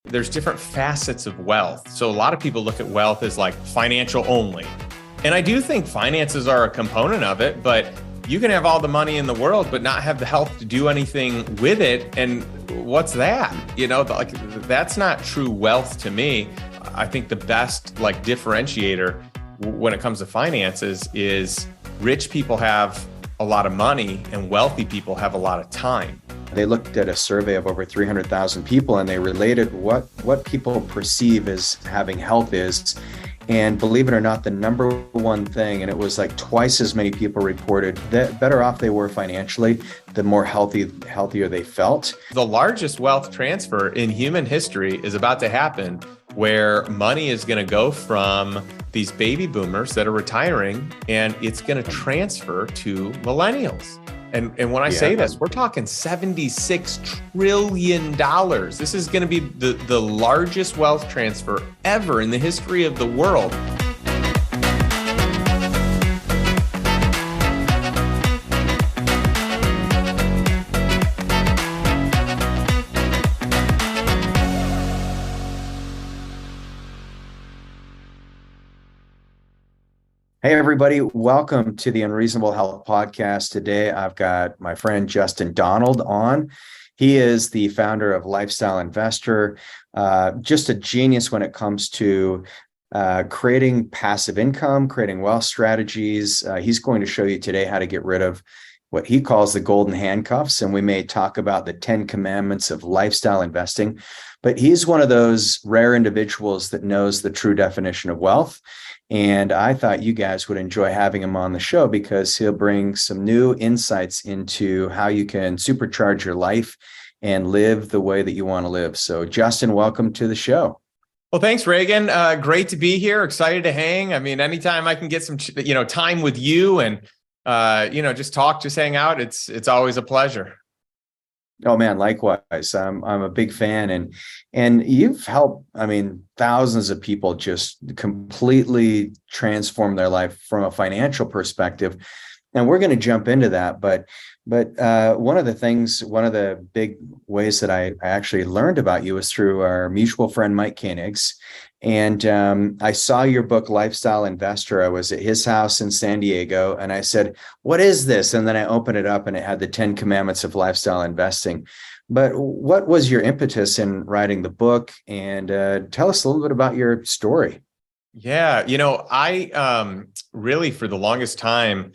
There's different facets of wealth. So a lot of people look at wealth as like financial only. And I do think finances are a component of it, but you can have all the money in the world, but not have the health to do anything with it. And what's that? Like that's not true wealth to me. I think the best differentiator when it comes to finances is rich people have a lot of money and wealthy people have a lot of time. They looked at a survey of over 300,000 people and they related what people perceive as having health is. And believe it or not, the number one thing, and it was like twice as many people reported that better off they were financially, the more healthier they felt. The largest wealth transfer in human history is about to happen, where money is going to go from these baby boomers that are retiring and it's going to transfer to millennials. And when I say this, we're talking $76 trillion. This is going to be the largest wealth transfer ever in the history of the world. Hey, everybody. Welcome to the Unreasonable Health Podcast. Today, I've got my friend Justin Donald on. He is the founder of Lifestyle Investor, just a genius when it comes to creating passive income, creating wealth strategies. He's going to show you today how to get rid of what he calls the golden handcuffs. And we may talk about the 10 commandments of lifestyle investing. But he's one of those rare individuals that knows the true definition of wealth. And I thought you guys would enjoy having him on the show because he'll bring some new insights into how you can supercharge your life and live the way that you want to live. So Justin, welcome to the show. Well, thanks, Regan. Great to be here. Excited to hang. I mean, anytime I can get some, time with you and, just hang out. It's always a pleasure. Oh man, likewise. I'm a big fan, and you've helped, thousands of people just completely transform their life from a financial perspective. And we're going to jump into that, but one of the big ways that I actually learned about you was through our mutual friend Mike Koenig's. And I saw your book, Lifestyle Investor. I was at his house in San Diego, and I said, "What is this?" And then I opened it up, and it had the 10 commandments of lifestyle investing. But what was your impetus in writing the book? And tell us a little bit about your story. Yeah, I really, for the longest time,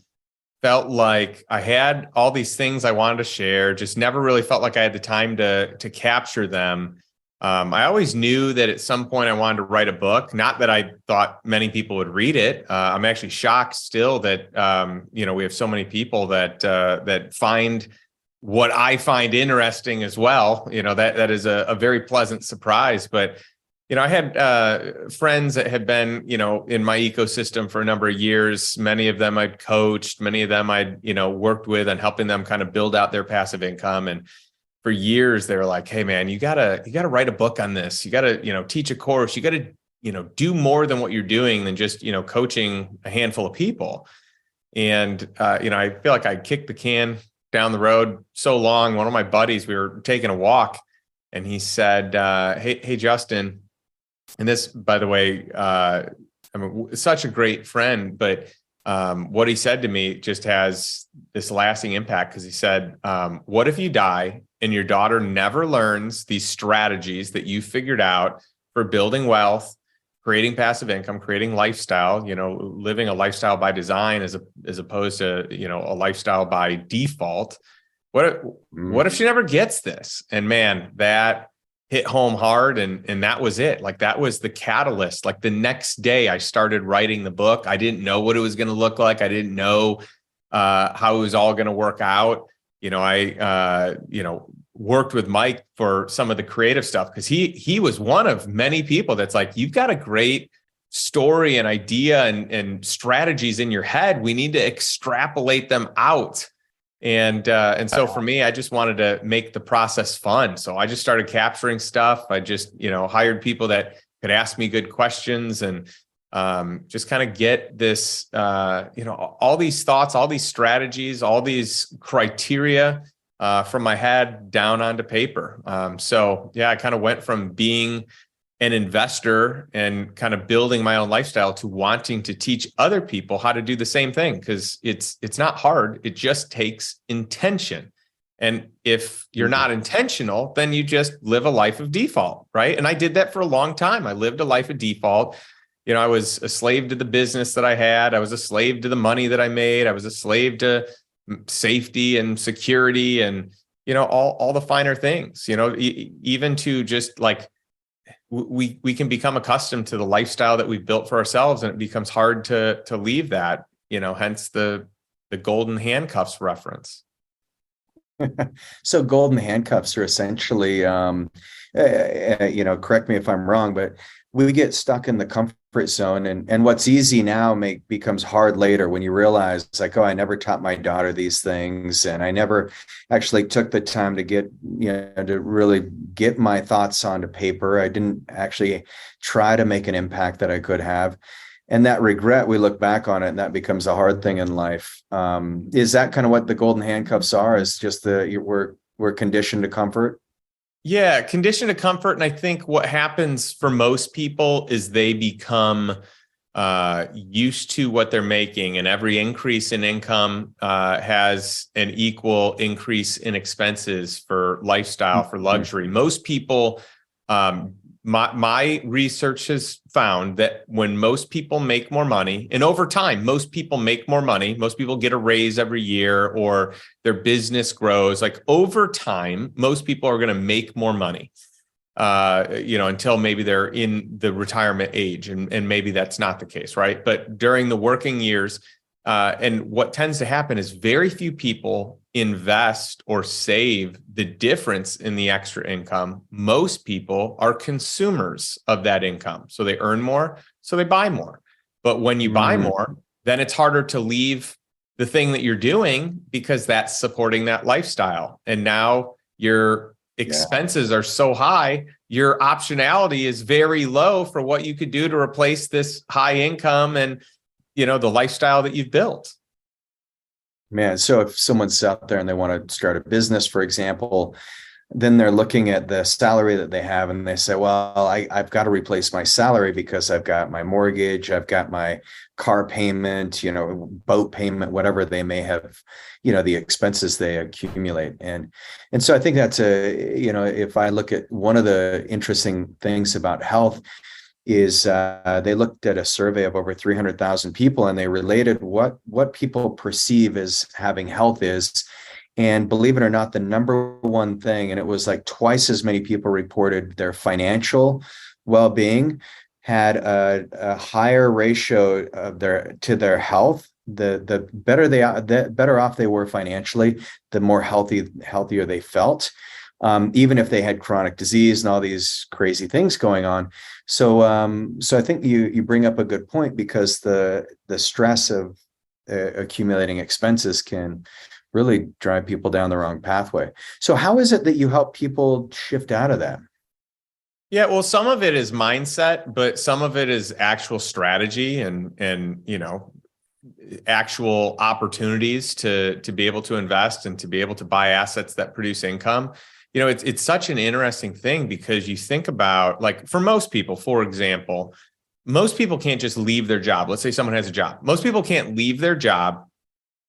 felt like I had all these things I wanted to share, just never really felt like I had the time to capture them. I always knew that at some point I wanted to write a book, not that I thought many people would read it. I'm actually shocked still that, we have so many people that find what I find interesting as well. That is a very pleasant surprise. But I had friends that had been, in my ecosystem for a number of years. Many of them I'd coached, many of them I'd, worked with and helping them kind of build out their passive income. And for years, they were like, "Hey man, you gotta write a book on this. You gotta, teach a course. You gotta, do more than what you're doing than just, coaching a handful of people." And, I feel like I kicked the can down the road so long. One of my buddies, we were taking a walk and he said, Hey, Justin. And this, by the way, such a great friend, but what he said to me just has this lasting impact because he said, what if you die and your daughter never learns these strategies that you figured out for building wealth, creating passive income, creating lifestyle, living a lifestyle by design as opposed to, a lifestyle by default. What if she never gets this? And man, that hit home hard. And that was it. Like that was the catalyst. Like the next day I started writing the book. I didn't know what it was going to look like. I didn't know how it was all going to work out. I worked with Mike for some of the creative stuff because he was one of many people that's like, "You've got a great story and idea and strategies in your head. We need to extrapolate them out." And so for me, I just wanted to make the process fun. So I just started capturing stuff. I just, hired people that could ask me good questions and just kind of get this, all these thoughts, all these strategies, all these criteria from my head down onto paper. So yeah, I kind of went from being an investor and kind of building my own lifestyle to wanting to teach other people how to do the same thing, because it's not hard. It just takes intention. And if you're not intentional, then you just live a life of default, right? And I did that for a long time. I lived a life of default. I was a slave to the business that I had. I was a slave to the money that I made. I was a slave to safety and security and, all the finer things, even to just like, we can become accustomed to the lifestyle that we've built for ourselves, and it becomes hard to leave that, hence the golden handcuffs reference. So golden handcuffs are essentially, correct me if I'm wrong, but we get stuck in the comfort zone, and what's easy now becomes hard later when you realize, like, oh, I never taught my daughter these things, and I never actually took the time to get, to really get my thoughts onto paper. I didn't actually try to make an impact that I could have. And that regret, we look back on it, and that becomes a hard thing in life. Is that kind of what the golden handcuffs are? Is just we're conditioned to comfort? Yeah, conditioned to comfort. And I think what happens for most people is they become used to what they're making, and every increase in income has an equal increase in expenses for lifestyle, for luxury. Most people, my research has found that when most people make more money, and over time, most people make more money, most people get a raise every year, or their business grows, like over time, most people are going to make more money, until maybe they're in the retirement age. And maybe that's not the case, right? But during the working years, and what tends to happen is very few people invest or save the difference in the extra income. Most people are consumers of that income. So they earn more, so they buy more. But when you buy more, then it's harder to leave the thing that you're doing, because that's supporting that lifestyle. And now your expenses are so high, your optionality is very low for what you could do to replace this high income and, the lifestyle that you've built. Man, so if someone's out there and they want to start a business, for example, then they're looking at the salary that they have, and they say, well, I've got to replace my salary because I've got my mortgage, I've got my car payment, boat payment, whatever they may have, the expenses they accumulate. And so I think that's if I look at one of the interesting things about health is they looked at a survey of over 300,000 people, and they related what people perceive as having health is. And believe it or not, the number one thing, and it was like twice as many people reported their financial well-being had a higher ratio of to their health. The better the better off they were financially, the more healthier they felt. Even if they had chronic disease and all these crazy things going on. So I think you bring up a good point, because the stress of accumulating expenses can really drive people down the wrong pathway. So how is it that you help people shift out of that? Yeah, well, some of it is mindset, but some of it is actual strategy and actual opportunities to be able to invest and to be able to buy assets that produce income. It's such an interesting thing, because you think about, like, for most people, for example, most people can't just leave their job. Let's say someone has a job. Most people can't leave their job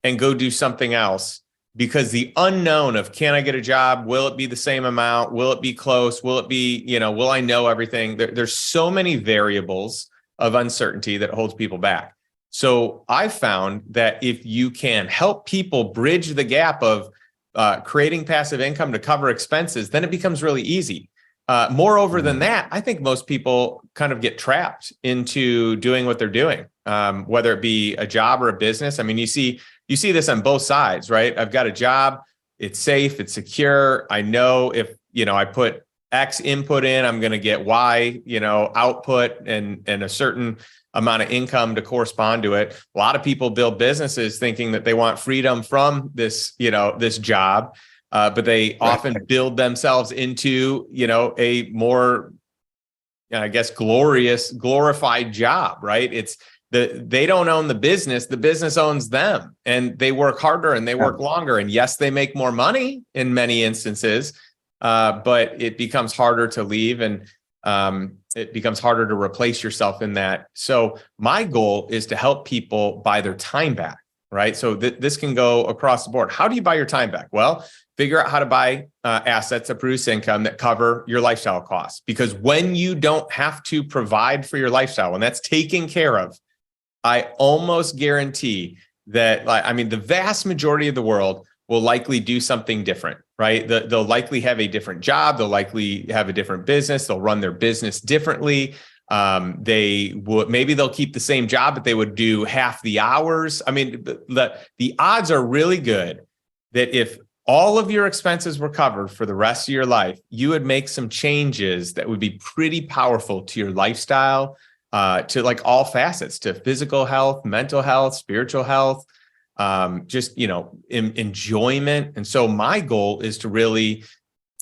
and go do something else, because the unknown of, can I get a job? Will it be the same amount? Will it be close? Will it be, will I know everything? There's so many variables of uncertainty that holds people back. So I found that if you can help people bridge the gap of creating passive income to cover expenses, then it becomes really easy. Moreover than that, I think most people kind of get trapped into doing what they're doing, whether it be a job or a business. I mean, you see this on both sides, right? I've got a job, it's safe, it's secure. I know if, I put X input in, I'm going to get Y, output and a certain amount of income to correspond to it. A lot of people build businesses thinking that they want freedom from this, this job, but they often build themselves into, a more, I guess, glorified job, right? They don't own the business owns them, and they work harder and they work longer. And yes, they make more money in many instances, but it becomes harder to leave, and it becomes harder to replace yourself in that. So my goal is to help people buy their time back, right? So this can go across the board. How do you buy your time back? Well, figure out how to buy assets that produce income that cover your lifestyle costs. Because when you don't have to provide for your lifestyle, when that's taken care of, I almost guarantee that, the vast majority of the world will likely do something different, right? They'll likely have a different job. They'll likely have a different business. They'll run their business differently. Maybe they'll keep the same job, but they would do half the hours. The odds are really good that if all of your expenses were covered for the rest of your life, you would make some changes that would be pretty powerful to your lifestyle, to like all facets, to physical health, mental health, spiritual health, enjoyment. And so my goal is to really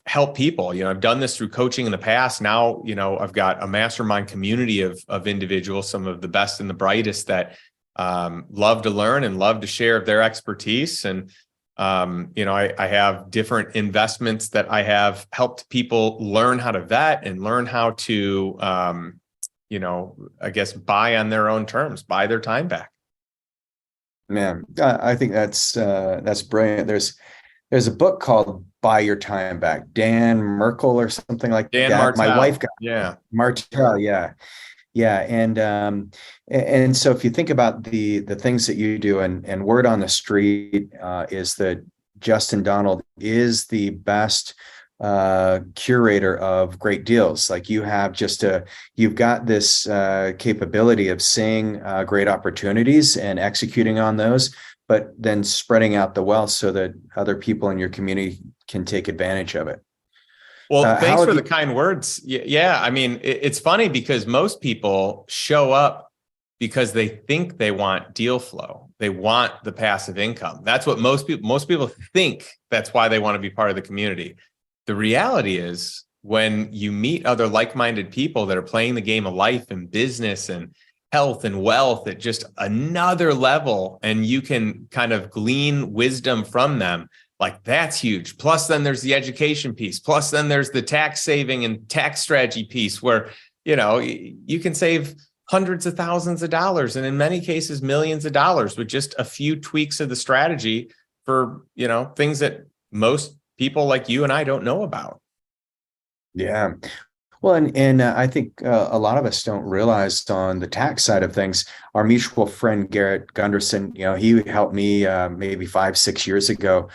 help people. I've done this through coaching in the past. Now, I've got a mastermind community of individuals, some of the best and the brightest that love to learn and love to share their expertise. And I have different investments that I have helped people learn how to vet and learn how to, buy on their own terms, buy their time back. Man, I think that's brilliant. There's a book called Buy Your Time Back, Dan Merkel or something like Dan that. Martell. My wife got Martell, yeah. And so if you think about the things that you do, and word on the street is that Justin Donald is the best curator of great deals. Like you've got this capability of seeing great opportunities and executing on those, but then spreading out the wealth so that other people in your community can take advantage of it. Well, thanks for the kind words. Yeah. It's funny because most people show up because they think they want deal flow. They want the passive income. That's what most people think. That's why they want to be part of the community. The reality is when you meet other like-minded people that are playing the game of life and business and health and wealth at just another level, and you can kind of glean wisdom from them, like that's huge. Plus then there's the education piece. Plus then there's the tax saving and tax strategy piece where, you can save hundreds of thousands of dollars, and in many cases, millions of dollars with just a few tweaks of the strategy for, things that most people like you and I don't know about. Yeah. Well, and I think a lot of us don't realize on the tax side of things, our mutual friend, Garrett Gunderson, he helped me maybe 5-6 years ago.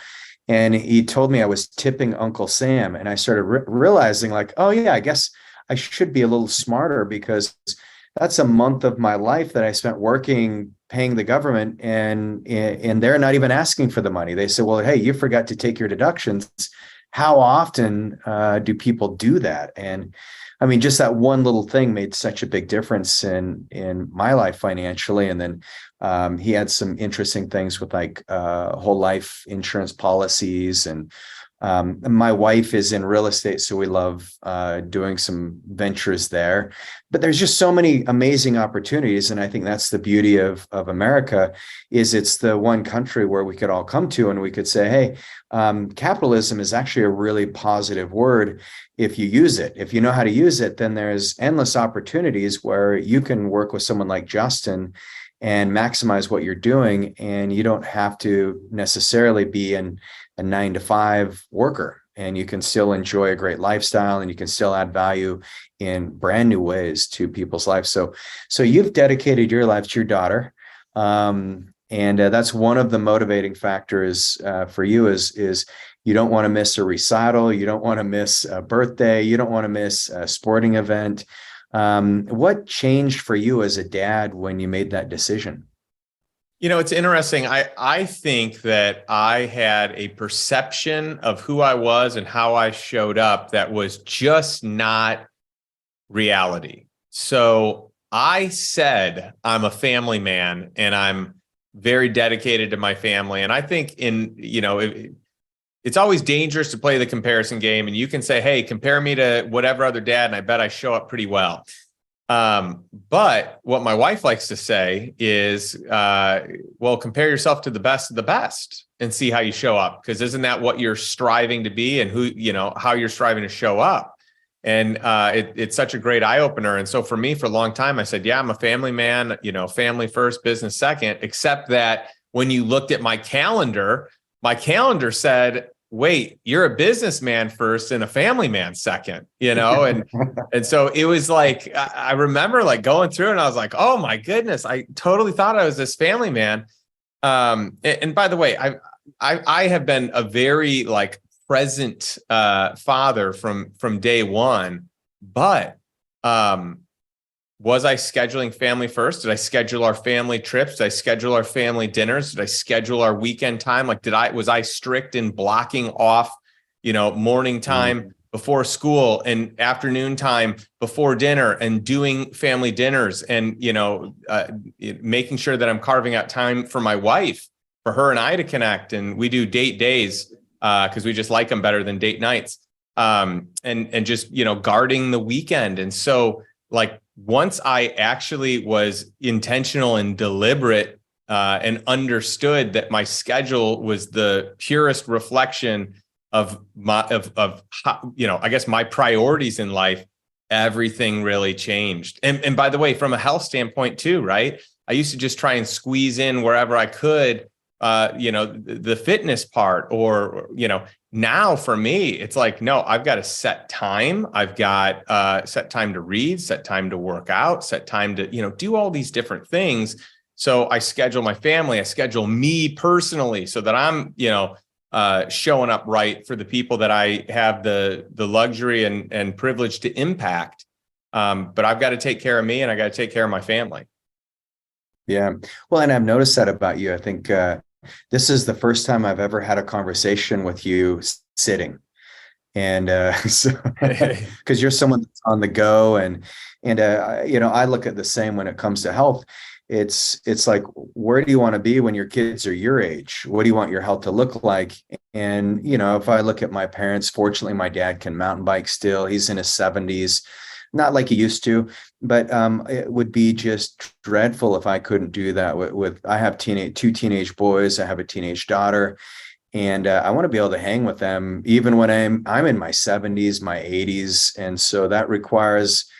And he told me I was tipping Uncle Sam. And I started realizing like, oh yeah, I guess I should be a little smarter, because that's a month of my life that I spent working, paying the government, and they're not even asking for the money. They say, well, hey, you forgot to take your deductions. How often do people do that? And just that one little thing made such a big difference in my life financially. And then he had some interesting things with like whole life insurance policies. And my wife is in real estate, so we love doing some ventures there. But there's just so many amazing opportunities. And I think that's the beauty of America, is it's the one country where we could all come to and we could say, hey, capitalism is actually a really positive word if you use it. If you know how to use it, then there's endless opportunities where you can work with someone like Justin and maximize what you're doing. And you don't have to necessarily be a 9-to-5 worker, and you can still enjoy a great lifestyle, and you can still add value in brand new ways to people's lives. So you've dedicated your life to your daughter. And that's one of the motivating factors for you is you don't want to miss a recital. You don't want to miss a birthday. You don't want to miss a sporting event. What changed for you as a dad when you made that decision? It's interesting. I think that I had a perception of who I was and how I showed up that was just not reality. So I said I'm a family man and I'm very dedicated to my family. And I think it's always dangerous to play the comparison game. And you can say, hey, compare me to whatever other dad, and I bet I show up pretty well. But what my wife likes to say is, well, compare yourself to the best of the best and see how you show up. Because isn't that what you're striving to be, and how you're striving to show up? And it's such a great eye opener. And so for me, for a long time, I said, yeah, I'm a family man, family first, business second, except that when you looked at my calendar said, wait, you're a businessman first and a family man second, and so it was like, I remember like going through and I was like, oh my goodness, I totally thought I was this family man. And by the way, I have been a very like present father from day one, but was I scheduling family first? Did I schedule our family trips? Did I schedule our family dinners? Did I schedule our weekend time? Like, was I strict in blocking off, morning time before school and afternoon time before dinner, and doing family dinners, and, making sure that I'm carving out time for my wife, for her and I to connect. And we do date days because we just like them better than date nights. And just, guarding the weekend. And so like, once I actually was intentional and deliberate and understood that my schedule was the purest reflection of I guess my priorities in life, everything really changed. And by the way, from a health standpoint too, right? I used to just try and squeeze in wherever I could, the fitness part, or, now for me, it's like, no, I've got to set time. I've got set time to read, set time to work out, set time to, do all these different things. So I schedule my family, I schedule me personally so that I'm, showing up right for the people that I have the luxury and privilege to impact. But I've got to take care of me, and I got to take care of my family. Yeah. Well, and I've noticed that about you. I think this is the first time I've ever had a conversation with you sitting. And so because you're someone that's on the go, and I look at the same when it comes to health. It's like, where do you want to be when your kids are your age? What do you want your health to look like? And, if I look at my parents, fortunately, my dad can mountain bike still. He's in his 70s. Not like he used to, but it would be just dreadful if I couldn't do that with I have two teenage boys. I have a teenage daughter, and I want to be able to hang with them even when I'm in my 70s, my 80s. And so that requires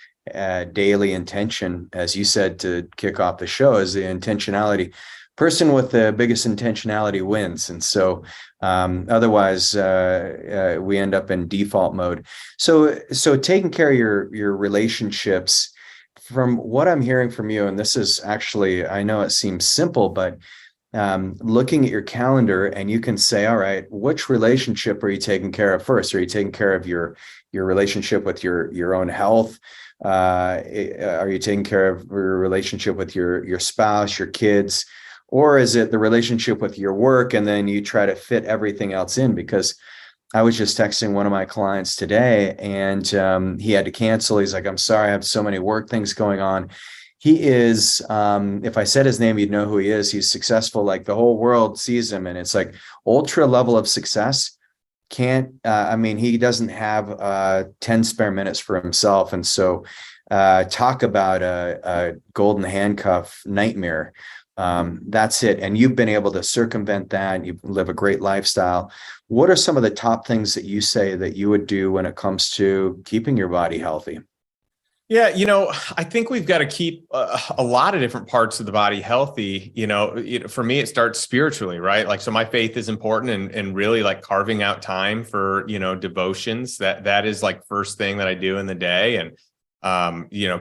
daily intention, as you said, to kick off the show, is the intentionality. Person with the biggest intentionality wins. And so otherwise we end up in default mode. So taking care of your relationships, from what I'm hearing from you, and this is actually, I know it seems simple, but looking at your calendar, and you can say, all right, which relationship are you taking care of first? Are you taking care of your relationship with your own health? Are you taking care of your relationship with your spouse, your kids? Or is it the relationship with your work, and then you try to fit everything else in? Because I was just texting one of my clients today, and he had to cancel. He's like, I'm sorry, I have so many work things going on. He is, if I said his name, you'd know who he is. He's successful. Like, the whole world sees him, and it's like ultra level of success. He doesn't have 10 spare minutes for himself. And so talk about a golden handcuff nightmare. That's it. And you've been able to circumvent that. You live a great lifestyle. What are some of the top things that you say that you would do when it comes to keeping your body healthy? Yeah, I think we've got to keep a lot of different parts of the body healthy. For me, it starts spiritually, right? Like, so my faith is important, and really like carving out time for, devotions. That is like first thing that I do in the day. And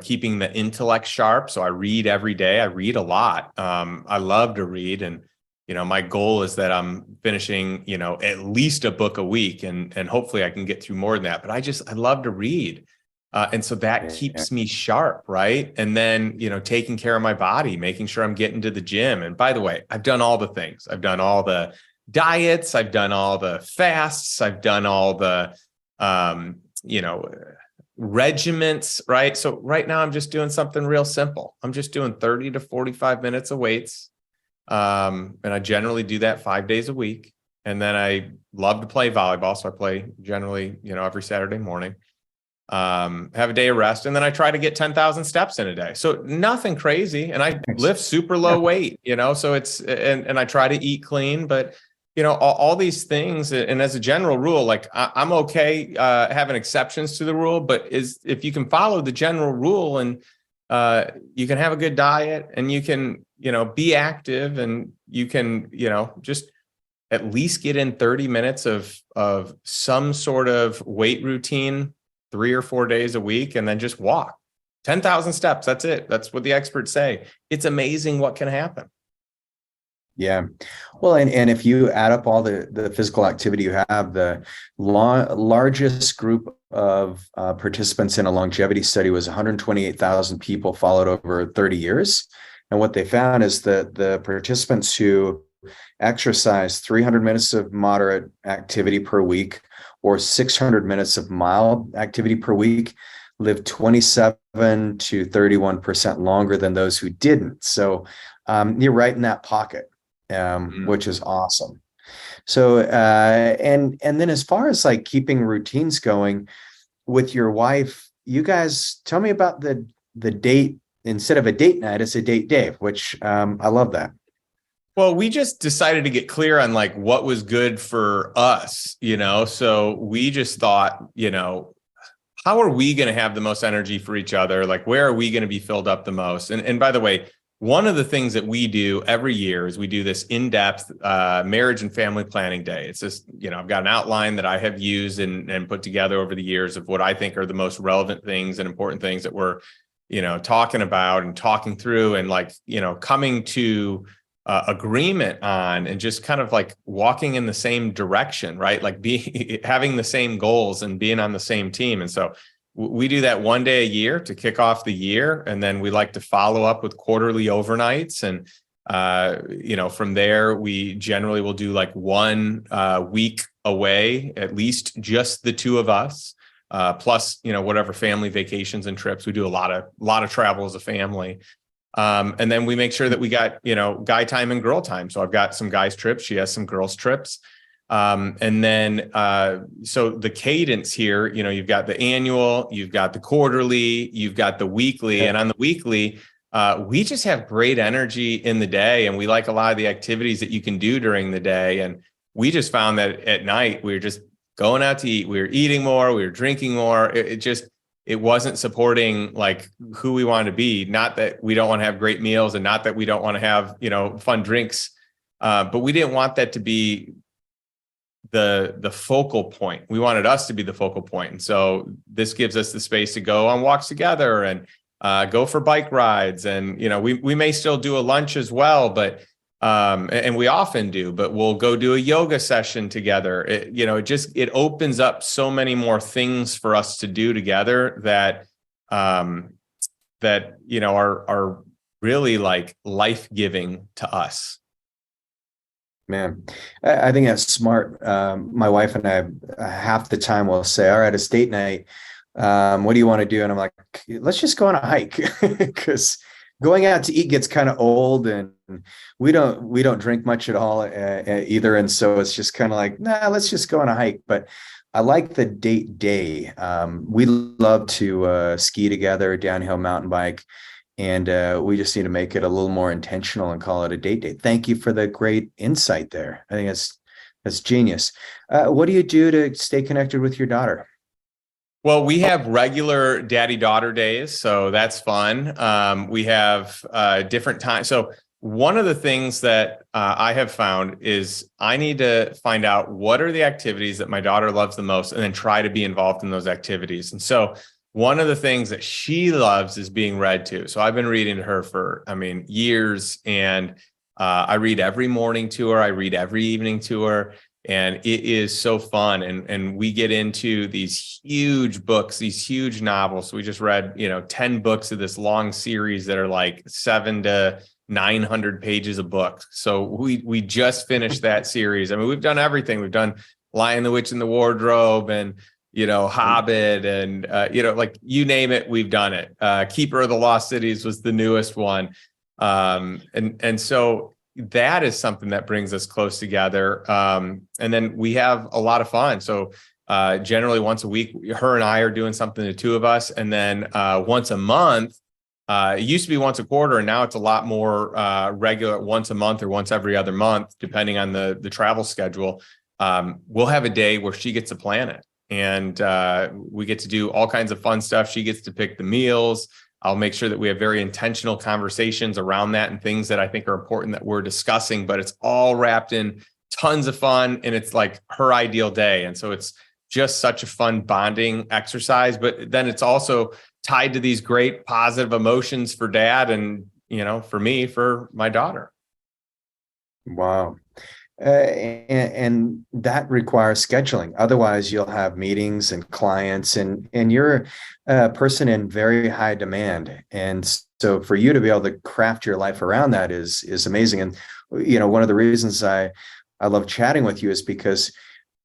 keeping the intellect sharp. So I read every day. I read a lot. I love to read. And, my goal is that I'm finishing, at least a book a week, and hopefully I can get through more than that. But I love to read. And so that keeps me sharp, right? And then, taking care of my body, making sure I'm getting to the gym. And by the way, I've done all the things. I've done all the diets. I've done all the fasts. I've done all the, regiments, right? So right now I'm just doing something real simple. I'm just doing 30 to 45 minutes of weights. And I generally do that 5 days a week. And then I love to play volleyball. So I play generally, every Saturday morning. have a day of rest, and then I try to get 10,000 steps in a day. So nothing crazy. And I lift super low weight, so it's, and I try to eat clean, but all these things. And as a general rule, like I'm okay having exceptions to the rule, but if you can follow the general rule and you can have a good diet and you can, be active and you can, just at least get in 30 minutes of some sort of weight routine 3 or 4 days a week, and then just walk 10,000 steps. That's it. That's what the experts say. It's amazing what can happen. Yeah. Well, and if you add up all the physical activity you have, the largest group of participants in a longevity study was 128,000 people followed over 30 years. And what they found is that the participants who exercise 300 minutes of moderate activity per week or 600 minutes of mild activity per week lived 27 to 31% longer than those who didn't. So you're right in that pocket, which is awesome. So and then as far as like keeping routines going with your wife, you guys tell me about the date. Instead of a date night, it's a date day, which I love that. Well, we just decided to get clear on like what was good for us, so we just thought, how are we going to have the most energy for each other? Like, where are we going to be filled up the most? And by the way, one of the things that we do every year is we do this in-depth marriage and family planning day. It's just, I've got an outline that I have used and put together over the years of what I think are the most relevant things and important things that we're, talking about and talking through and like, coming to agreement on, and just kind of like walking in the same direction, right? Like having the same goals and being on the same team. And so we do that one day a year to kick off the year. And then we like to follow up with quarterly overnights. And, from there, we generally will do like 1 week away, at least just the two of us, plus, whatever family vacations and trips. We do a lot of travel as a family. And then we make sure that we got, guy time and girl time. So I've got some guys trips. She has some girls trips. And then, so the cadence here, you've got the annual, you've got the quarterly, you've got the weekly, and on the weekly, we just have great energy in the day. And we like a lot of the activities that you can do during the day. And we just found that at night, we were just going out to eat. We were eating more, we were drinking more. It wasn't supporting like who we wanted to be. Not that we don't want to have great meals and not that we don't want to have, fun drinks. But we didn't want that to be the focal point. We wanted us to be the focal point. And so this gives us the space to go on walks together and go for bike rides. And, we may still do a lunch as well, but and we often do, but we'll go do a yoga session together. It opens up so many more things for us to do together that are really like life-giving to us. Man, I think that's smart. My wife and I half the time will say, all right, it's date night. What do you want to do? And I'm like, let's just go on a hike, because going out to eat gets kind of old, and we don't drink much at all either. And so it's just kind of like, nah, let's just go on a hike. But I like the date day. We love to ski together, downhill mountain bike, and we just need to make it a little more intentional and call it a date day. Thank you for the great insight there. I think that's genius. What do you do to stay connected with your daughter? Well, we have regular daddy-daughter days, so that's fun. We have different times. So one of the things that I have found is I need to find out what are the activities that my daughter loves the most, and then try to be involved in those activities. And so one of the things that she loves is being read to. So I've been reading to her for, years, and I read every morning to her. I read every evening to her. And it is so fun. And we get into these huge books, these huge novels. We just read, 10 books of this long series that are like 700 to 900 pages a book. So we just finished that series. We've done everything. We've done Lion, the Witch, and the Wardrobe, and, Hobbit, and, like you name it, we've done it. Keeper of the Lost Cities was the newest one. And so that is something that brings us close together. And then we have a lot of fun. So Generally once a week, her and I are doing something, the two of us. And then once a month, it used to be once a quarter, and now it's a lot more regular, once a month or once every other month, depending on the travel schedule. We'll have a day where she gets to plan it, and we get to do all kinds of fun stuff. She gets to pick the meals. I'll make sure that we have very intentional conversations around that and things that I think are important that we're discussing, but it's all wrapped in tons of fun, and it's like her ideal day. And so it's just such a fun bonding exercise, but then it's also tied to these great positive emotions for dad and, for me, for my daughter. Wow. And that requires scheduling. Otherwise, you'll have meetings and clients, and you're a person in very high demand. And so for you to be able to craft your life around that is amazing. And, one of the reasons I love chatting with you is because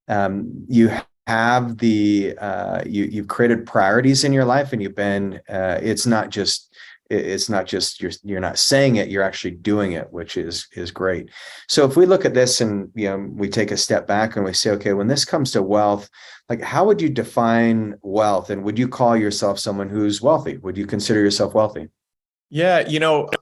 you have you've created priorities in your life, and you've been, it's not just you're not saying it, you're actually doing it, which is great. So if we look at this and we take a step back and we say, okay, when this comes to wealth, like, how would you define wealth? And would you call yourself someone who's wealthy? Would you consider yourself wealthy? Yeah,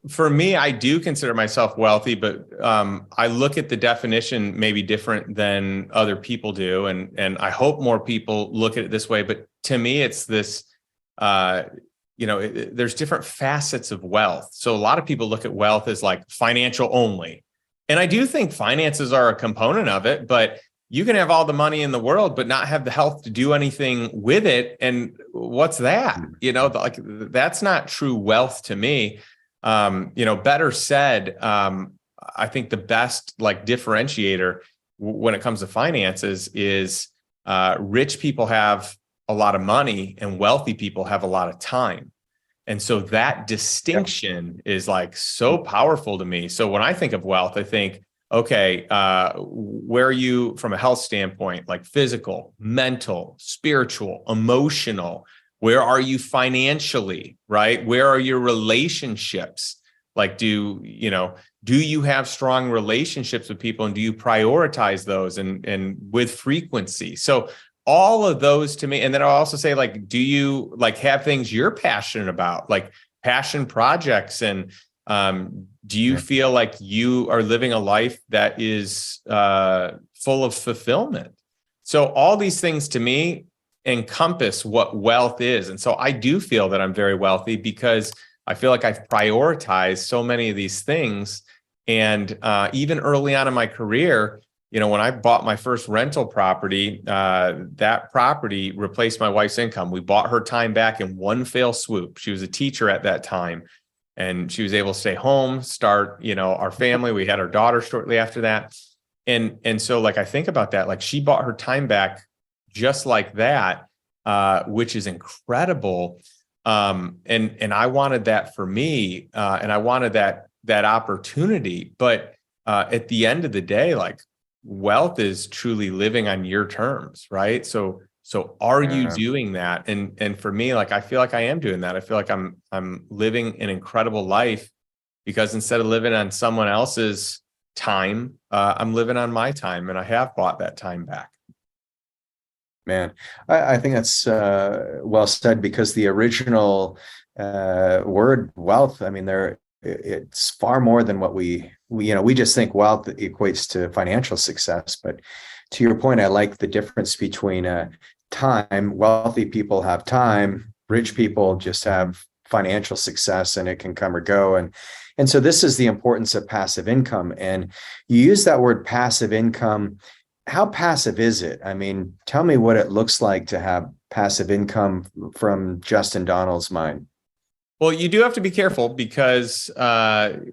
for me, I do consider myself wealthy, but I look at the definition maybe different than other people do, and I hope more people look at it this way. But to me, it's this. There's different facets of wealth. So a lot of people look at wealth as like financial only. And I do think finances are a component of it, but you can have all the money in the world, but not have the health to do anything with it. And what's that? Like, that's not true wealth to me. Better said, I think the best differentiator when it comes to finances is rich people have a lot of money and wealthy people have a lot of time. And so that distinction is so powerful to me. So when I think of wealth, I think, okay, where are you from a health standpoint, like physical, mental, spiritual, emotional? Where are you financially, right? Where are your relationships? Do you have strong relationships with people, and do you prioritize those and with frequency? So all of those to me. And then I'll also say, do you have things you're passionate about, like passion projects? And do you feel like you are living a life that is full of fulfillment? So all these things to me encompass what wealth is. And so I do feel that I'm very wealthy because I feel like I've prioritized so many of these things. And even early on in my career, when I bought my first rental property, that property replaced my wife's income. We bought her time back in one fell swoop. She was a teacher at that time, and she was able to stay home, start, our family. We had our daughter shortly after that. And so I think about that, she bought her time back just like that, which is incredible. And I wanted that for me, and I wanted that opportunity. But at the end of the day, wealth is truly living on your terms, right? So are you doing that? And for me, I feel like I am doing that. I feel like I'm living an incredible life because instead of living on someone else's time, I'm living on my time, and I have bought that time back. Man, I think that's well said, because the original word wealth, I mean, it's far more than what we just think wealth equates to financial success. But to your point, I like the difference between time. Wealthy people have time. Rich people just have financial success, and it can come or go. And so this is the importance of passive income. And you use that word passive income. How passive is it? I mean, tell me what it looks like to have passive income from Justin Donald's mind. Well, you do have to be careful because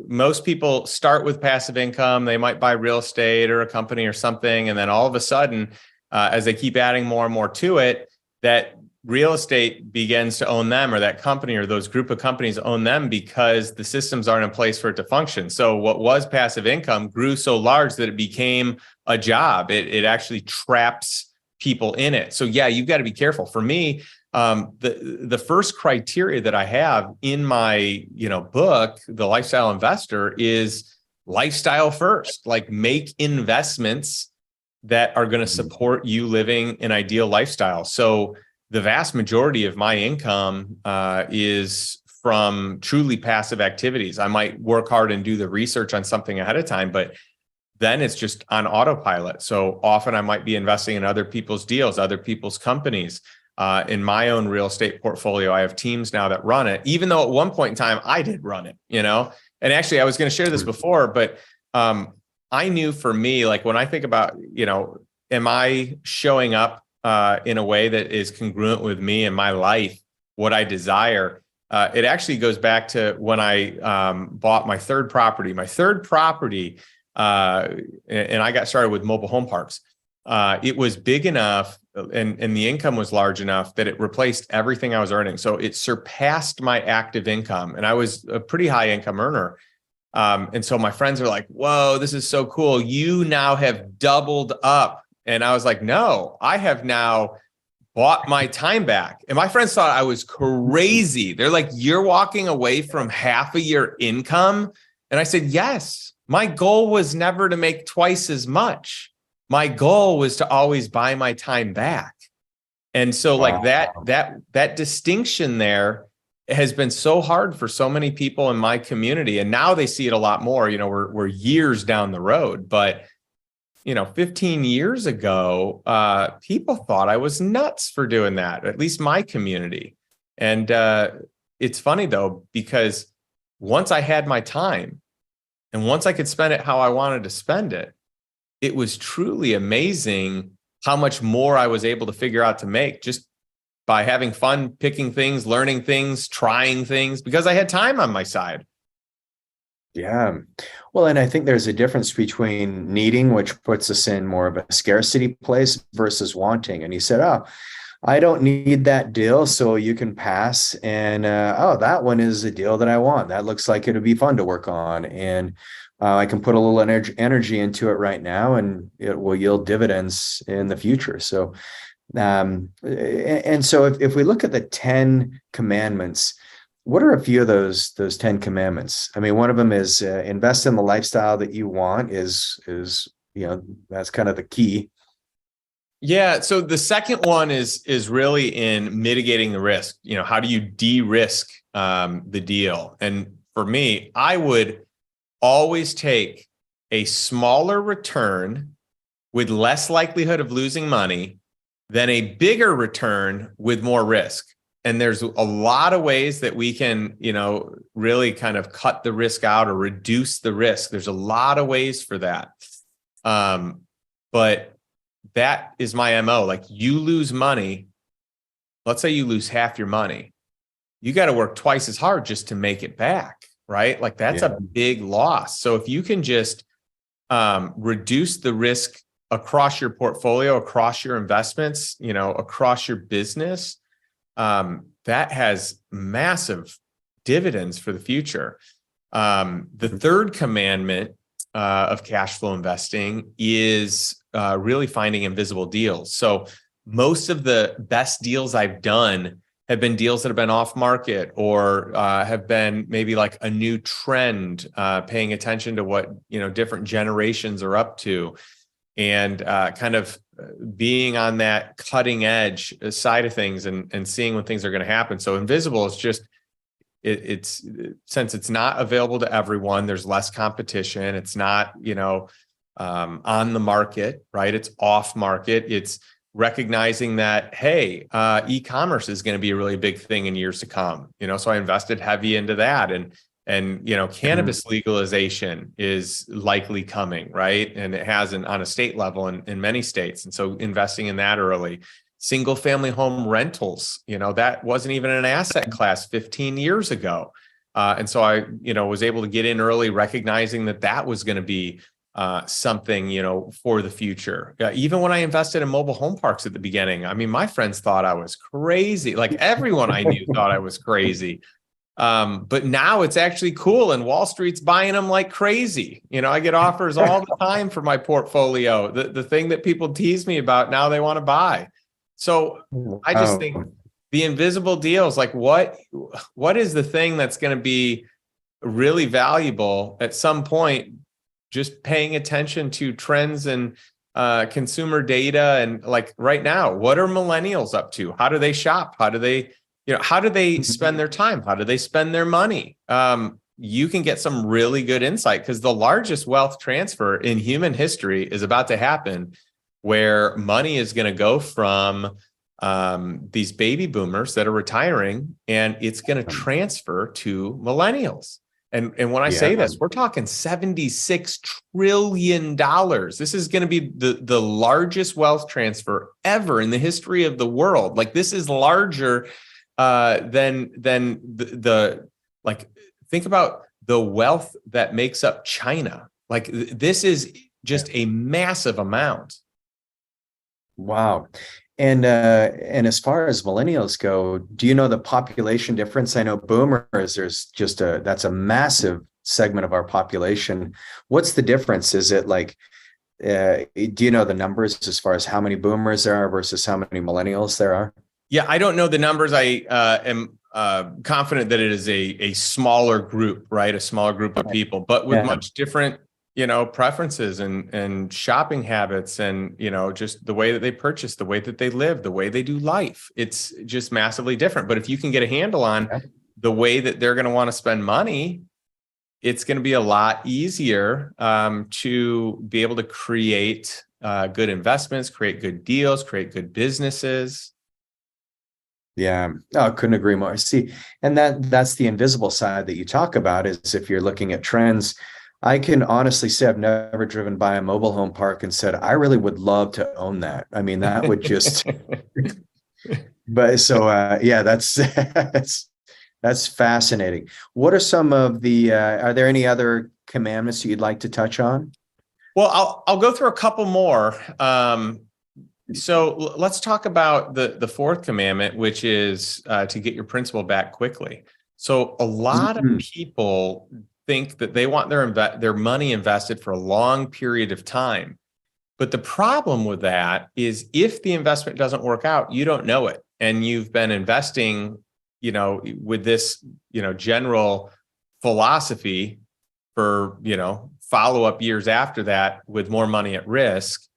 most people start with passive income. They might buy real estate or a company or something. And then all of a sudden, as they keep adding more and more to it, that real estate begins to own them, or that company or those group of companies own them because the systems aren't in place for it to function. So what was passive income grew so large that it became a job. It actually traps people in it. So yeah, you've got to be careful. For me, the first criteria that I have in my book, The Lifestyle Investor, is lifestyle first. Make investments that are going to support you living an ideal lifestyle. So the vast majority of my income is from truly passive activities. I might work hard and do the research on something ahead of time, but then it's just on autopilot. So often I might be investing in other people's deals, other people's companies. In my own real estate portfolio, I have teams now that run it, even though at one point in time I did run it, And actually, I was going to share this before, but I knew for me, like when I think about, am I showing up in a way that is congruent with me and my life, what I desire? It actually goes back to when I bought my third property. My third property, and I got started with mobile home parks. It was big enough and the income was large enough that it replaced everything I was earning. So it surpassed my active income, and I was a pretty high income earner. And so my friends are like, whoa, this is so cool. You now have doubled up. And I was like, no, I have now bought my time back. And my friends thought I was crazy. They're like, you're walking away from half of your income. And I said, yes, my goal was never to make twice as much. My goal was to always buy my time back. And so like that distinction there has been so hard for so many people in my community. And now they see it a lot more. We're years down the road, but 15 years ago, people thought I was nuts for doing that, at least my community. And it's funny though, because once I had my time and once I could spend it how I wanted to spend it, it was truly amazing how much more I was able to figure out to make just by having fun, picking things, learning things, trying things, because I had time on my side. Yeah. Well, and I think there's a difference between needing, which puts us in more of a scarcity place, versus wanting. And he said, oh, I don't need that deal, so you can pass. And that one is a deal that I want. That looks like it'll be fun to work on. And I can put a little energy into it right now, and it will yield dividends in the future. So, and so if we look at the 10 commandments, what are a few of those 10 commandments? I mean, one of them is invest in the lifestyle that you want. Is that's kind of the key. Yeah. So the second one is really in mitigating the risk. How do you de-risk the deal? And for me, I would always take a smaller return with less likelihood of losing money than a bigger return with more risk. And there's a lot of ways that we can, really kind of cut the risk out or reduce the risk. There's a lot of ways for that. But that is my MO. Like, you lose money. Let's say you lose half your money. You got to work twice as hard just to make it back, right? Like, that's a big loss. So if you can just reduce the risk across your portfolio, across your investments, across your business, that has massive dividends for the future. The third commandment of cash flow investing is really finding invisible deals. So most of the best deals I've done have been deals that have been off market or have been maybe like a new trend, paying attention to what different generations are up to, and kind of being on that cutting edge side of things and seeing when things are going to happen. So invisible is just, it's since it's not available to everyone, there's less competition. It's not, on the market, right? It's off market. It's recognizing that, hey, e-commerce is going to be a really big thing in years to come. So I invested heavy into that, and cannabis legalization is likely coming, right? And it hasn't on a state level in many states. And so investing in that early. Single family home rentals, that wasn't even an asset class 15 years ago. And so I, was able to get in early, recognizing that was going to be something, for the future. Even when I invested in mobile home parks at the beginning, I mean, my friends thought I was crazy. Like, everyone I knew thought I was crazy. But now it's actually cool, and Wall Street's buying them like crazy. I get offers all the time for my portfolio. The thing that people tease me about, now they want to buy. So I just think the invisible deals, like what is the thing that's going to be really valuable at some point? Just paying attention to trends and consumer data. And like right now, what are millennials up to? How do they shop? How do they, how do they spend their time? How do they spend their money? You can get some really good insight, because the largest wealth transfer in human history is about to happen, where money is going to go from these baby boomers that are retiring, and it's going to transfer to millennials. And when I say this, we're talking $76 trillion. This is going to be the largest wealth transfer ever in the history of the world. Like, this is larger than the like, think about the wealth that makes up China. Like, this is just a massive amount. Wow. And as far as millennials go, do you know the population difference? I know boomers, there's just that's a massive segment of our population. What's the difference? Is it like, do you know the numbers as far as how many boomers there are versus how many millennials there are? Yeah, I don't know the numbers. I am confident that it is a smaller group, right? A smaller group of people, but with much different preferences and shopping habits, and, just the way that they purchase, the way that they live, the way they do life. It's just massively different. But if you can get a handle on the way that they're going to want to spend money, it's going to be a lot easier to be able to create good investments, create good deals, create good businesses. Yeah, I couldn't agree more. See, and that's the invisible side that you talk about, is if you're looking at trends. I can honestly say I've never driven by a mobile home park and said, I really would love to own that. I mean, that would just, but so, that's fascinating. What are some of the, are there any other commandments you'd like to touch on? Well, I'll go through a couple more. So let's talk about the fourth commandment, which is to get your principal back quickly. So a lot of people think that they want their money invested for a long period of time. But the problem with that is, if the investment doesn't work out, you don't know it. And you've been investing, with this, general philosophy for, follow-up years after that with more money at risk.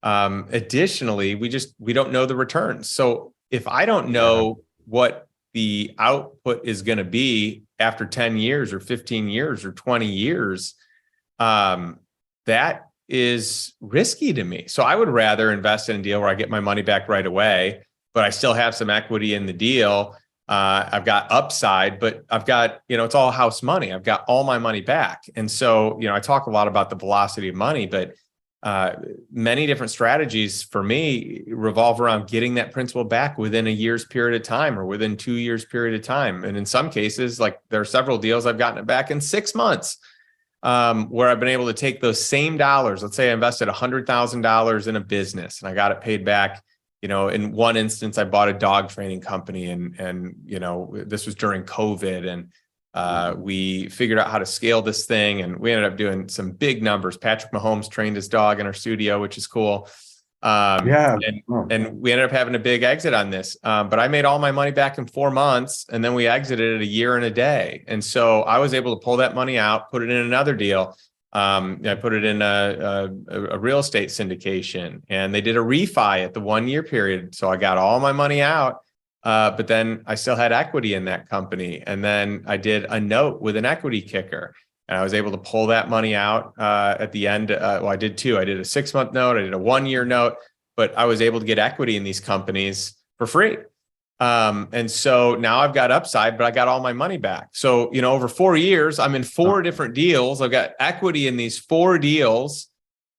Additionally, we don't know the returns. So if I don't know what the output is going to be after 10 years or 15 years or 20 years, that is risky to me. So I would rather invest in a deal where I get my money back right away, but I still have some equity in the deal. I've got upside, but I've got, it's all house money. I've got all my money back. And so, I talk a lot about the velocity of money, but many different strategies for me revolve around getting that principal back within a year's period of time, or within 2 years period of time. And in some cases, like, there are several deals I've gotten it back in 6 months, where I've been able to take those same dollars. Let's say I invested $100,000 in a business and I got it paid back. In one instance, I bought a dog training company, and this was during COVID, and we figured out how to scale this thing, and we ended up doing some big numbers. Patrick Mahomes trained his dog in our studio, which is cool. And we ended up having a big exit on this. But I made all my money back in 4 months, and then we exited at a year and a day. And so I was able to pull that money out, put it in another deal. I put it in a real estate syndication, and they did a refi at the 1 year period. So I got all my money out. But then I still had equity in that company. And then I did a note with an equity kicker, and I was able to pull that money out at the end. I did two. I did a 6-month note. I did a 1 year note, but I was able to get equity in these companies for free. And so now I've got upside, but I got all my money back. So, over 4 years, I'm in 4 different deals. I've got equity in these 4 deals,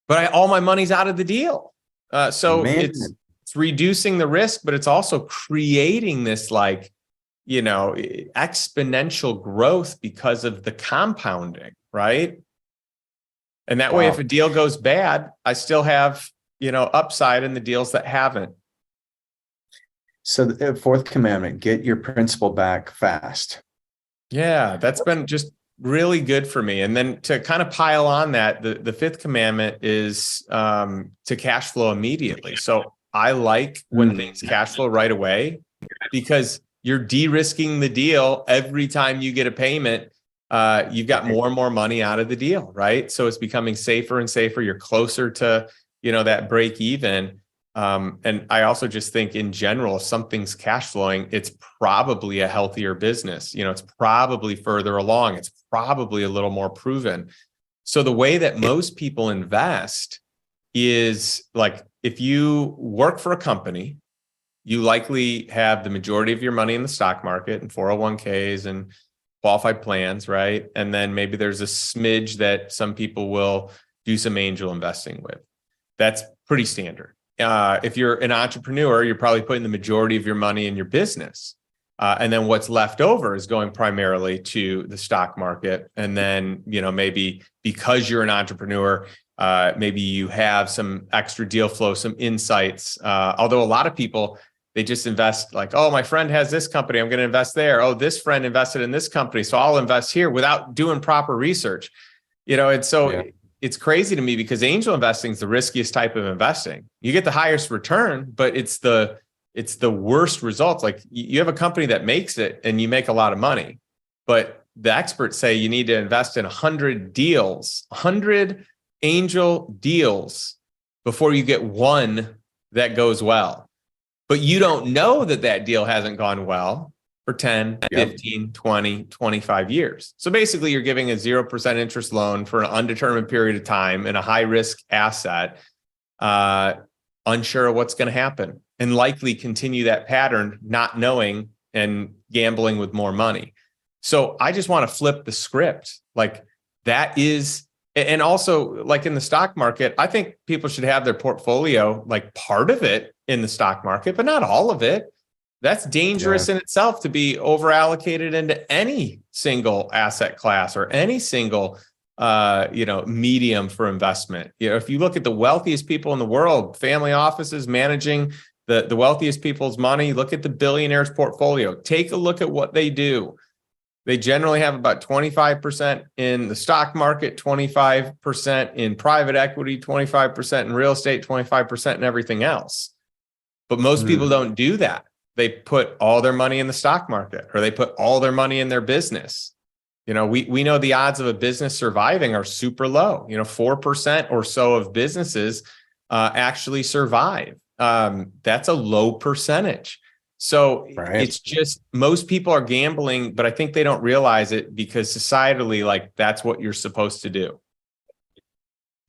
but all my money's out of the deal. So it's reducing the risk, but it's also creating this exponential growth because of the compounding, right? And that way, if a deal goes bad, I still have, upside in the deals that haven't. So the fourth commandment, get your principal back fast. Yeah, that's been just really good for me. And then to kind of pile on that, the fifth commandment is to cash flow immediately. So I like when things cash flow right away, because you're de-risking the deal. Every time you get a payment, you've got more and more money out of the deal, right? So it's becoming safer and safer. You're closer to that break even. And I also just think in general, if something's cash flowing, it's probably a healthier business. It's probably further along. It's probably a little more proven. So the way that most people invest is like, if you work for a company, you likely have the majority of your money in the stock market and 401ks and qualified plans, right? And then maybe there's a smidge that some people will do some angel investing with. That's pretty standard. If you're an entrepreneur, you're probably putting the majority of your money in your business. And then what's left over is going primarily to the stock market. And then, maybe because you're an entrepreneur, maybe you have some extra deal flow, some insights. Although a lot of people, they just invest like, oh, my friend has this company, I'm going to invest there. Oh, this friend invested in this company, so I'll invest here without doing proper research. And so it's crazy to me because angel investing is the riskiest type of investing. You get the highest return, but it's the worst results. Like you have a company that makes it and you make a lot of money, but the experts say you need to invest in 100 deals, 100 angel deals before you get one that goes well. But you don't know that deal hasn't gone well for 10, 15, 20, 25 years. So basically you're giving a 0% interest loan for an undetermined period of time in a high risk asset, unsure of what's going to happen, and likely continue that pattern, not knowing and gambling with more money. So I just want to flip the script. Like that is, and also like in the stock market, I think people should have their portfolio, like part of it in the stock market, but not all of it. That's dangerous in itself to be over allocated into any single asset class or any single, medium for investment. If you look at the wealthiest people in the world, family offices managing the wealthiest people's money, look at the billionaires' portfolio, take a look at what they do. They generally have about 25% in the stock market, 25% in private equity, 25% in real estate, 25% in everything else. But most people don't do that. They put all their money in the stock market, or they put all their money in their business. We know the odds of a business surviving are super low. 4% or so of businesses actually survive. That's a low percentage. So It's just, most people are gambling, but I think they don't realize it because societally, like that's what you're supposed to do.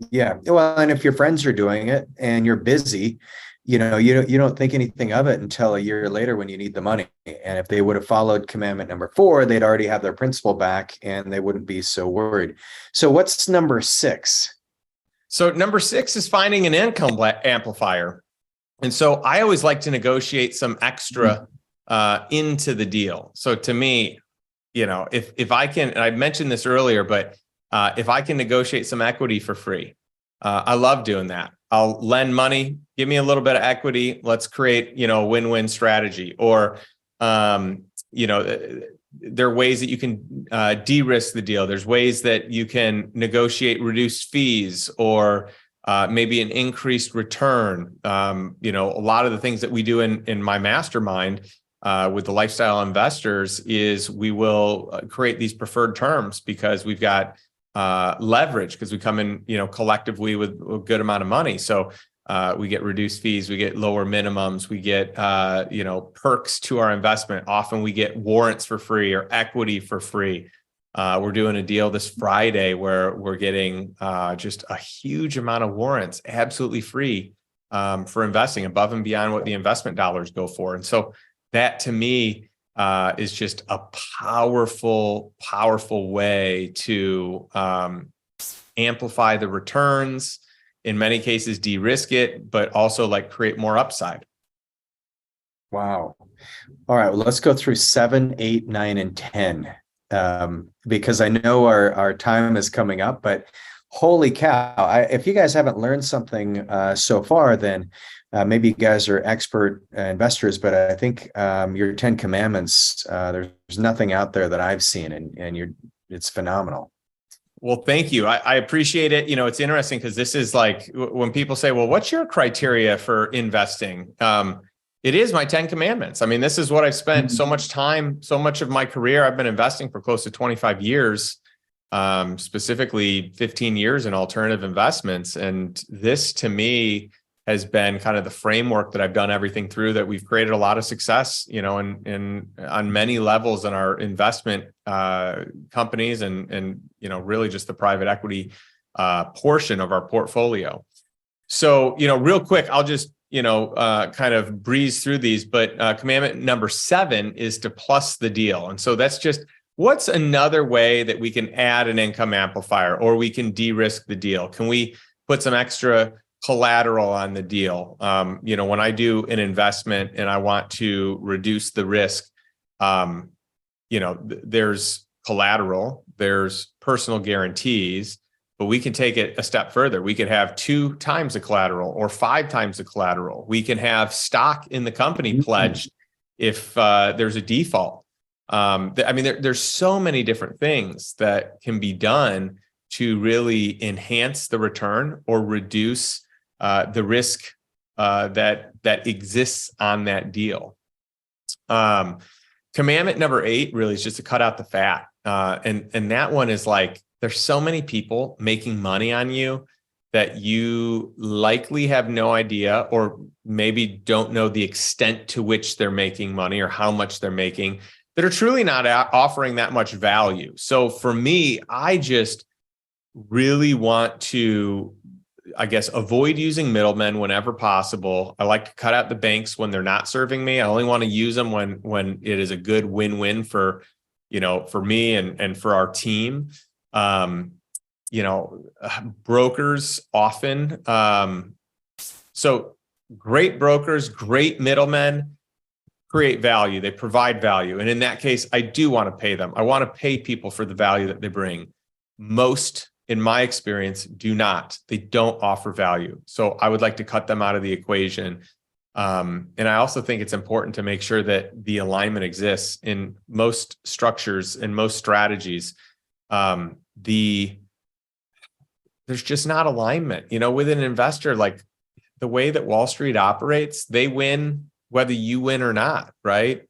Yeah. Well, and if your friends are doing it and you're busy, you don't think anything of it until a year later when you need the money. And if they would have followed commandment number 4, they'd already have their principal back and they wouldn't be so worried. So what's number 6? So number 6 is finding an income amplifier. And so I always like to negotiate some extra into the deal. So to me, if I can, and I mentioned this earlier, but if I can negotiate some equity for free, I love doing that. I'll lend money, give me a little bit of equity. Let's create, a win-win strategy. Or, there are ways that you can de-risk the deal. There's ways that you can negotiate reduced fees or maybe an increased return. A lot of the things that we do in my mastermind with the lifestyle investors is we will create these preferred terms because we've got leverage, because we come in, collectively with a good amount of money. So we get reduced fees, we get lower minimums, we get, perks to our investment. Often we get warrants for free or equity for free. We're doing a deal this Friday where we're getting just a huge amount of warrants absolutely free for investing above and beyond what the investment dollars go for. And so that to me is just a powerful, powerful way to amplify the returns, in many cases, de-risk it, but also like create more upside. Wow. All right. Well, let's go through 7, 8, 9, and 10. Because I know our time is coming up, but holy cow, if you guys haven't learned something so far, then maybe you guys are expert investors, but I think your 10 commandments, there's nothing out there that I've seen, and it's phenomenal. Well, thank you. I appreciate it. It's interesting because this is like when people say, well, what's your criteria for investing? It is my 10 commandments. I mean, this is what I've spent so much time, so much of my career. I've been investing for close to 25 years. specifically 15 years in alternative investments. And this to me has been kind of the framework that I've done everything through, that we've created a lot of success, in on many levels in our investment companies and really just the private equity portion of our portfolio. So, real quick, I'll just, kind of breeze through these, but commandment number 7 is to plus the deal. And so that's just, what's another way that we can add an income amplifier, or we can de-risk the deal? Can we put some extra collateral on the deal? When I do an investment and I want to reduce the risk, there's collateral, there's personal guarantees, but we can take it a step further. We could have 2 times the collateral or 5 times the collateral. We can have stock in the company pledged if there's a default. There's so many different things that can be done to really enhance the return or reduce the risk that exists on that deal. Commandment number 8 really is just to cut out the fat. And that one is like, there's so many people making money on you that you likely have no idea, or maybe don't know the extent to which they're making money or how much they're making, that are truly not offering that much value. So for me, I just really want to, avoid using middlemen whenever possible. I like to cut out the banks when they're not serving me. I only want to use them when it is a good win-win for me and for our team. Brokers often. So great brokers, great middlemen create value. They provide value. And in that case, I do want to pay them. I want to pay people for the value that they bring. Most, in my experience, do not. They don't offer value. So I would like to cut them out of the equation. And I also think it's important to make sure that the alignment exists in most structures and most strategies. There's just not alignment, with an investor. Like, the way that Wall Street operates, they win whether you win or not, right?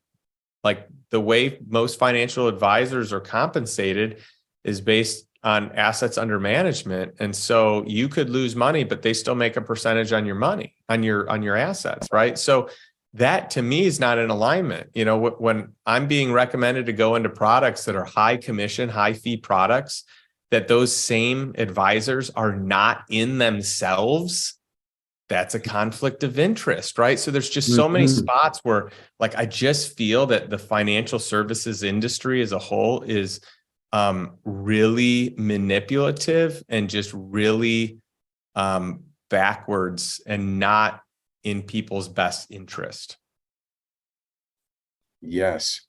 Like, the way most financial advisors are compensated is based on assets under management. And so you could lose money, but they still make a percentage on your money, on your assets, right? So that to me is not in alignment. When I'm being recommended to go into products that are high commission, high fee products, that those same advisors are not in themselves, that's a conflict of interest, right? So there's just so many spots where, like, I just feel that the financial services industry as a whole is really manipulative and just really backwards and not in people's best interest. Yes.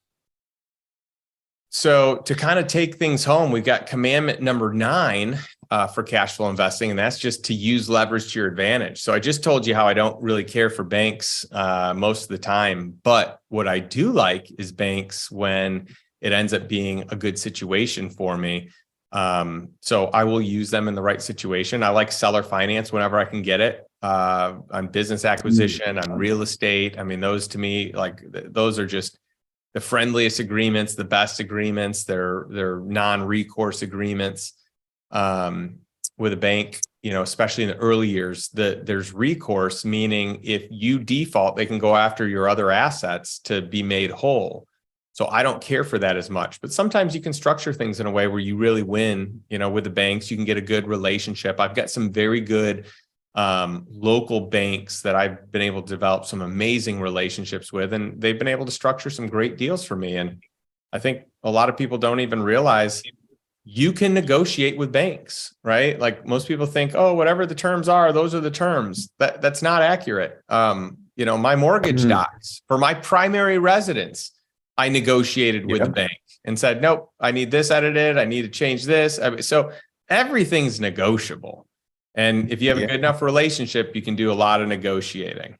So to kind of take things home, we've got commandment number 9 for cash flow investing, and that's just to use leverage to your advantage. So I just told you how I don't really care for banks most of the time, but what I do like is banks when it ends up being a good situation for me. So I will use them in the right situation. I like seller finance whenever I can get it, on business acquisition, on real estate. Those to me, like, those are just the friendliest agreements, the best agreements. They're non-recourse agreements. With a bank, especially in the early years, there's recourse, meaning if you default, they can go after your other assets to be made whole. So I don't care for that as much, but sometimes you can structure things in a way where you really win, with the banks. You can get a good relationship. I've got some very good local banks that I've been able to develop some amazing relationships with, and they've been able to structure some great deals for me. And I think a lot of people don't even realize you can negotiate with banks, right? Like, most people think, oh, whatever the terms are, those are the terms. That's not accurate. My mortgage docs for my primary residence, I negotiated with the bank and said, nope, I need this edited. I need to change this. So everything's negotiable. And if you have a good enough relationship, you can do a lot of negotiating.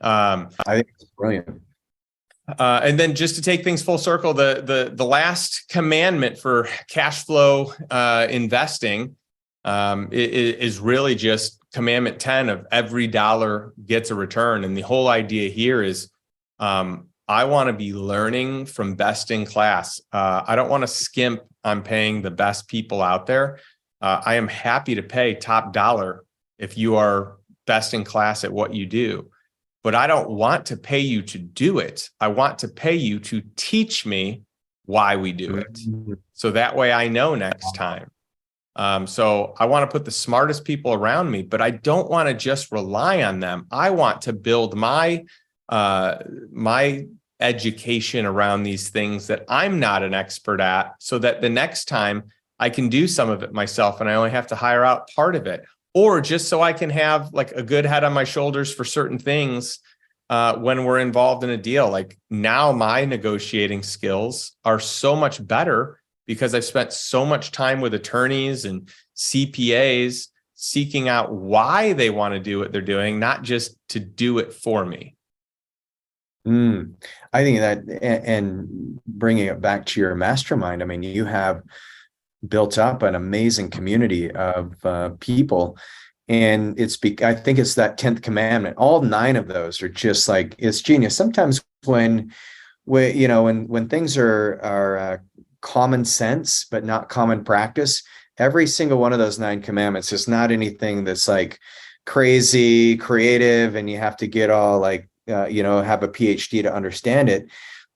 I think it's brilliant. And then just to take things full circle, the last commandment for cash flow investing is really just commandment 10 of every dollar gets a return. And the whole idea here is, I want to be learning from best in class. I don't want to skimp on paying the best people out there. I am happy to pay top dollar if you are best in class at what you do. But I don't want to pay you to do it. I want to pay you to teach me why we do it. So that way I know next time. So I want to put the smartest people around me, but I don't want to just rely on them. I want to build my education around these things that I'm not an expert at, so that the next time I can do some of it myself and I only have to hire out part of it, or just so I can have like a good head on my shoulders for certain things when we're involved in a deal. Like now my negotiating skills are so much better because I've spent so much time with attorneys and CPAs seeking out why they want to do what they're doing, not just to do it for me. I think that, and bringing it back to your mastermind, I mean, you have built up an amazing community of people, and I think it's that 10th commandment. All 9 of those are just like, it's genius. Sometimes when things are common sense but not common practice, every single one of those 9 commandments is not anything that's like crazy creative and you have to get all like have a PhD to understand it.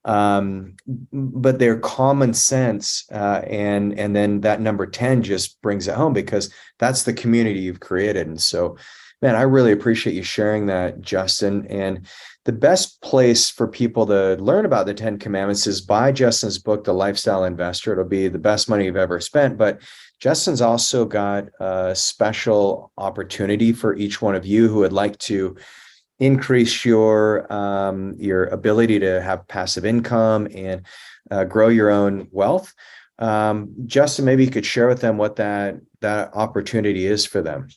But they're common sense. And then that number 10 just brings it home, because that's the community you've created. And so, man, I really appreciate you sharing that, Justin. And the best place for people to learn about the 10 commandments is buy Justin's book, The Lifestyle Investor. It'll be the best money you've ever spent. But Justin's also got a special opportunity for each one of you who would like to increase your ability to have passive income and grow your own wealth. Justin, maybe you could share with them what that opportunity is for them.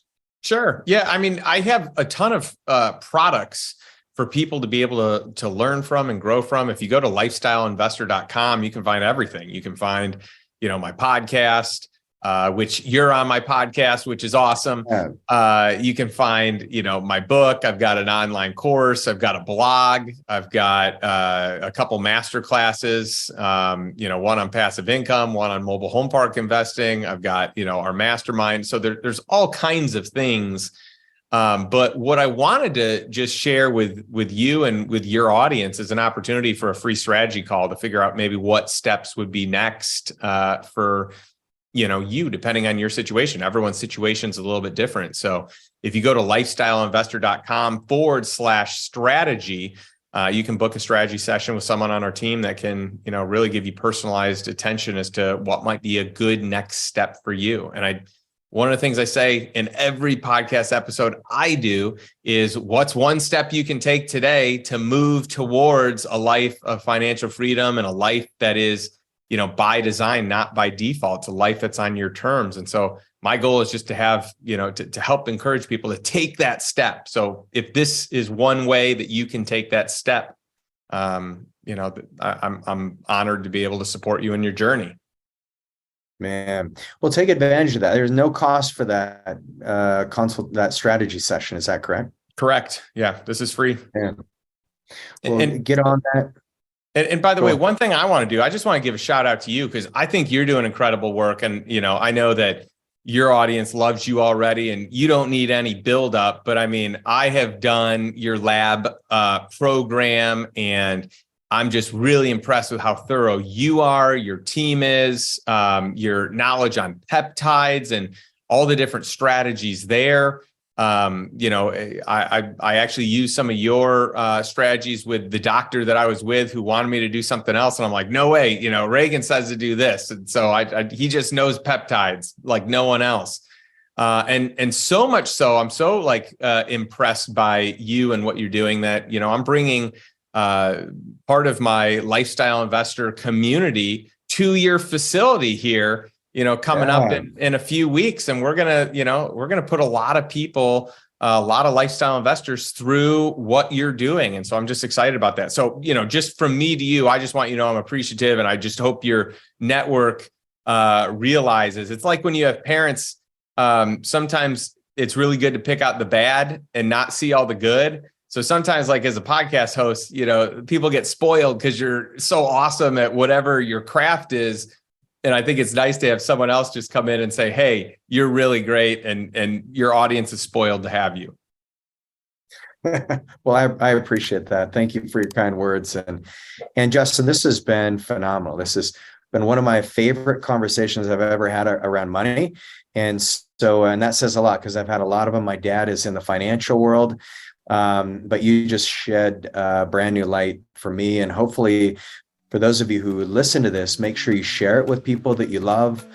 Sure. Yeah. I mean, I have a ton of products for people to be able to learn from and grow from. If you go to lifestyleinvestor.com, you can find everything. You can find, my podcast, which you're on my podcast, which is awesome. Yeah. You can find, my book. I've got an online course. I've got a blog. I've got a couple master classes, one on passive income, one on mobile home park investing. I've got, our mastermind. So there's all kinds of things. But what I wanted to just share with you and with your audience is an opportunity for a free strategy call to figure out maybe what steps would be next for you, depending on your situation. Everyone's situation is a little bit different. So if you go to lifestyleinvestor.com/strategy, you can book a strategy session with someone on our team that can, really give you personalized attention as to what might be a good next step for you. And one of the things I say in every podcast episode I do is, what's one step you can take today to move towards a life of financial freedom and a life that is, by design, not by default. It's a life that's on your terms. And so my goal is just to have, to help encourage people to take that step. So if this is one way that you can take that step, I'm honored to be able to support you in your journey. Man, well, take advantage of that. There's no cost for that that strategy session. Is that correct? Correct. Yeah, this is free. Yeah. Well, get on that. And by the way, one thing I want to do, I just want to give a shout out to you, because I think you're doing incredible work. And, I know that your audience loves you already and you don't need any build up. But I mean, I have done your lab program, and I'm just really impressed with how thorough you are, your team is, your knowledge on peptides and all the different strategies there. I actually used some of your strategies with the doctor that I was with, who wanted me to do something else. And I'm like, no way, Regan says to do this. And so he just knows peptides like no one else. And so much so, I'm so impressed by you and what you're doing that, I'm bringing part of my lifestyle investor community to your facility here, coming up in a few weeks. And we're going to put a lot of people, a lot of lifestyle investors through what you're doing. And so I'm just excited about that. So, just from me to you, I just want you to know I'm appreciative. And I just hope your network realizes, it's like when you have parents, sometimes it's really good to pick out the bad and not see all the good. So sometimes, like as a podcast host, people get spoiled because you're so awesome at whatever your craft is. And I think it's nice to have someone else just come in and say, hey, you're really great. And your audience is spoiled to have you. Well, I appreciate that. Thank you for your kind words. And Justin, this has been phenomenal. This has been one of my favorite conversations I've ever had around money. And that says a lot because I've had a lot of them. My dad is in the financial world, but you just shed brand new light for me. And hopefully for those of you who listen to this, make sure you share it with people that you love,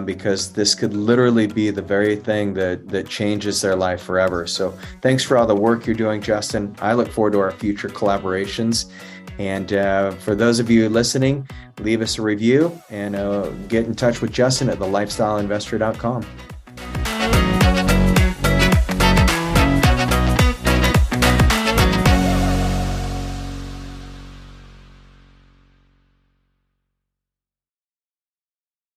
because this could literally be the very thing that changes their life forever. So thanks for all the work you're doing, Justin. I look forward to our future collaborations. And for those of you listening, leave us a review and get in touch with Justin at thelifestyleinvestor.com.